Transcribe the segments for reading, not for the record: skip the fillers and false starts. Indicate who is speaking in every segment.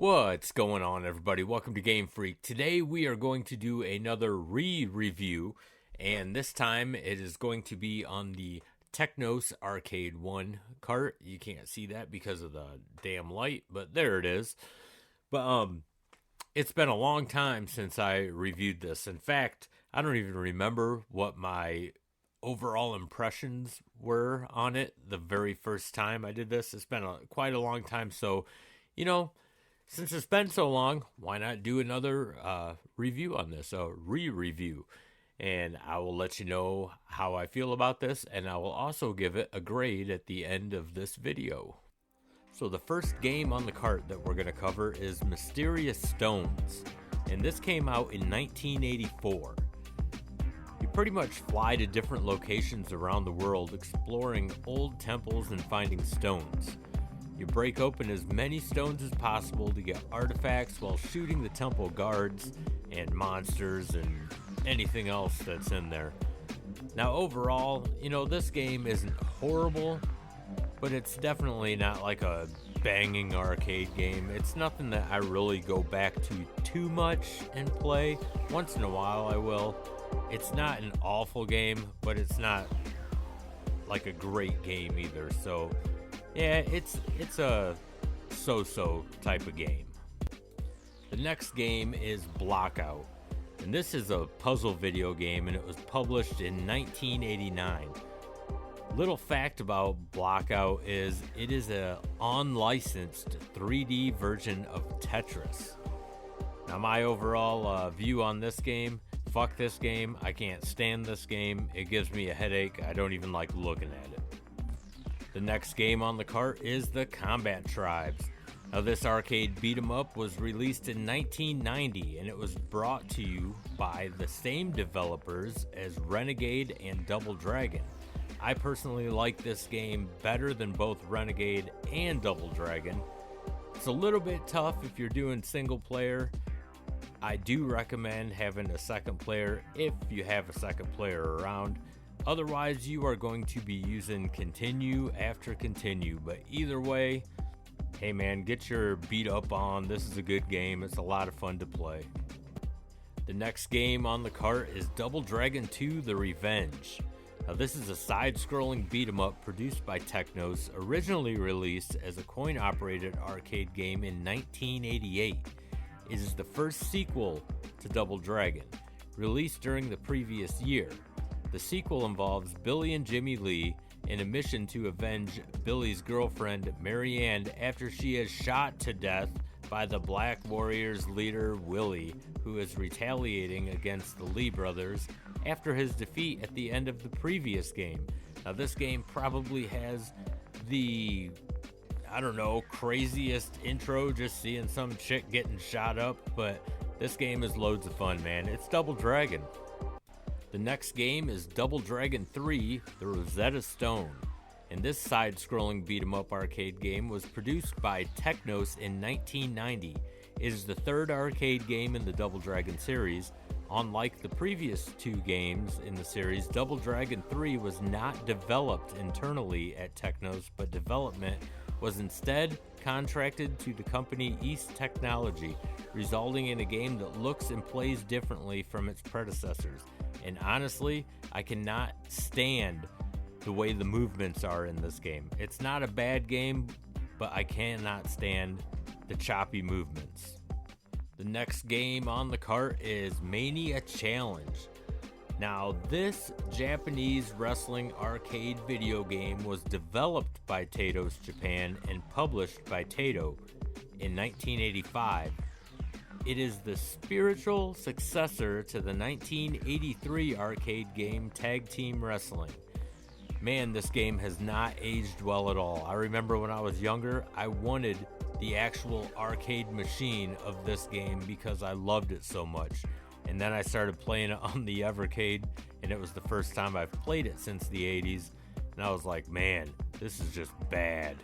Speaker 1: What's going on, everybody? Welcome to GameFreak. Today we are going to do another re-review, and this time it is going to be on the Technos Arcade 1 cart. You can't see that because of the damn light, but there it is. But it's been a long time since I reviewed this. In fact, I don't even remember what my overall impressions were on it the very first time I did this. It's been quite a long time, so since it's been so long, why not do another review on this, a re-review? And I will let you know how I feel about this, and I will also give it a grade at the end of this video. So the first game on the cart that we're going to cover is Mysterious Stones, and this came out in 1984. You pretty much fly to different locations around the world, exploring old temples and finding stones. You break open as many stones as possible to get artifacts while shooting the temple guards and monsters and anything else that's in there. Now overall, this game isn't horrible, but it's definitely not like a banging arcade game. It's nothing that I really go back to too much and play. Once in a while I will. It's not an awful game, but it's not like a great game either, so yeah, it's a so-so type of game. The next game is Blockout, and this is a puzzle video game, and it was published in 1989. Little fact about Blockout is it is a unlicensed 3D version of Tetris. Now my overall view on this game, fuck this game, I can't stand this game, it gives me a headache, I don't even like looking at it. The next game on the cart is the Combat Tribes. Now this arcade beat 'em up was released in 1990, and it was brought to you by the same developers as Renegade and Double Dragon. I personally like this game better than both Renegade and Double Dragon. It's a little bit tough if you're doing single player. I do recommend having a second player if you have a second player around. Otherwise, you are going to be using continue after continue. But either way, hey man, get your beat up on. This is a good game. It's a lot of fun to play. The next game on the cart is Double Dragon 2 The Revenge. Now this is a side-scrolling beat 'em up produced by Technos, originally released as a coin-operated arcade game in 1988. It is the first sequel to Double Dragon, released during the previous year. The sequel involves Billy and Jimmy Lee in a mission to avenge Billy's girlfriend Marianne after she is shot to death by the Black Warriors leader Willie, who is retaliating against the Lee brothers after his defeat at the end of the previous game. Now this game probably has the, craziest intro, just seeing some chick getting shot up, but this game is loads of fun, man. It's Double Dragon. The next game is Double Dragon 3 The Rosetta Stone, and this side-scrolling beat-em-up arcade game was produced by Technos in 1990. It is the third arcade game in the Double Dragon series. Unlike the previous two games in the series, Double Dragon 3 was not developed internally at Technos, but development was instead contracted to the company East Technology, resulting in a game that looks and plays differently from its predecessors. And honestly, I cannot stand the way the movements are in this game. It's not a bad game, but I cannot stand the choppy movements. The next game on the cart is Mania Challenge. Now, this Japanese wrestling arcade video game was developed by Technos Japan and published by Taito in 1985. It is the spiritual successor to the 1983 arcade game Tag Team Wrestling. Man, this game has not aged well at all. I remember when I was younger, I wanted the actual arcade machine of this game because I loved it so much. And then I started playing it on the Evercade, and it was the first time I've played it since the 80s. And I was like, man, this is just bad.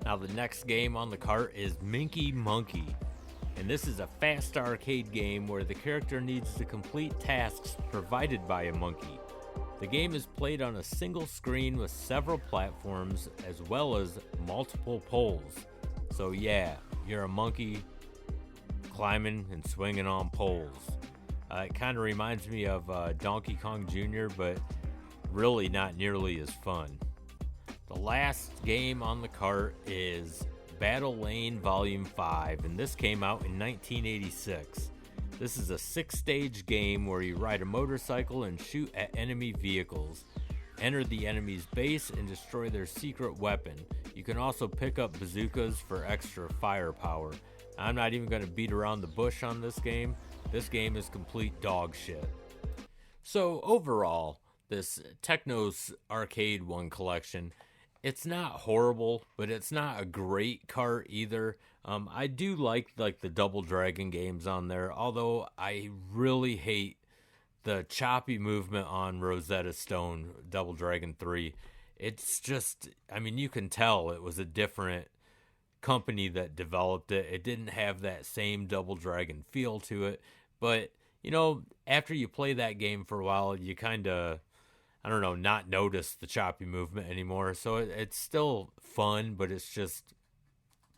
Speaker 1: Now the next game on the cart is Minky Monkey. And this is a fast arcade game where the character needs to complete tasks provided by a monkey. The game is played on a single screen with several platforms as well as multiple poles. So yeah, you're a monkey climbing and swinging on poles. It kind of reminds me of Donkey Kong Jr., but really not nearly as fun. The last game on the cart is Battle Lane Volume 5, and this came out in 1986. This is a 6-stage game where you ride a motorcycle and shoot at enemy vehicles, enter the enemy's base, and destroy their secret weapon. You can also pick up bazookas for extra firepower. I'm not even going to beat around the bush on this game. This game is complete dog shit. So overall, this Technos Arcade 1 collection, it's not horrible, but it's not a great cart either. I do like the Double Dragon games on there, although I really hate the choppy movement on Rosetta Stone Double Dragon 3. It's just, I mean, you can tell it was a different company that developed it. It didn't have that same Double Dragon feel to it, but you know, after you play that game for a while, you kind of, I don't know, not notice the choppy movement anymore. So it's still fun, but it's just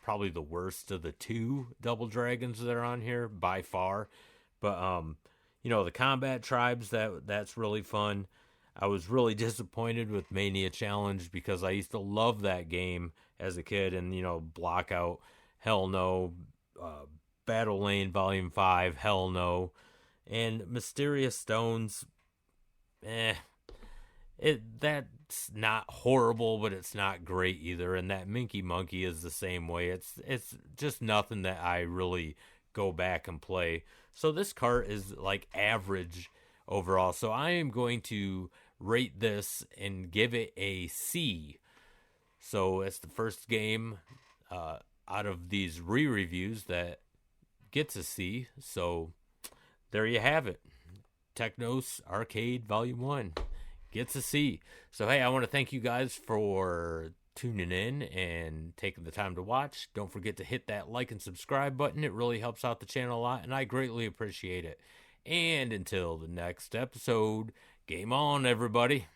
Speaker 1: probably the worst of the two Double Dragons that are on here by far. But you know, the combat tribes, that's really fun. I was really disappointed with Mania Challenge because I used to love that game as a kid, and you know, Blockout, hell no. Battle Lane Volume 5, hell no. And Mysterious Stones, that's not horrible, but it's not great either. And that Minky Monkey is the same way. It's just nothing that I really go back and play. So this cart is like average overall. So I am going to rate this and give it a C. So it's the first game out of these re-reviews that gets a C. So there you have it. Technos Arcade Volume 1 gets a C. So hey, I want to thank you guys for tuning in and taking the time to watch. Don't forget to hit that like and subscribe button. It really helps out the channel a lot, and I greatly appreciate it. And until the next episode, game on, everybody.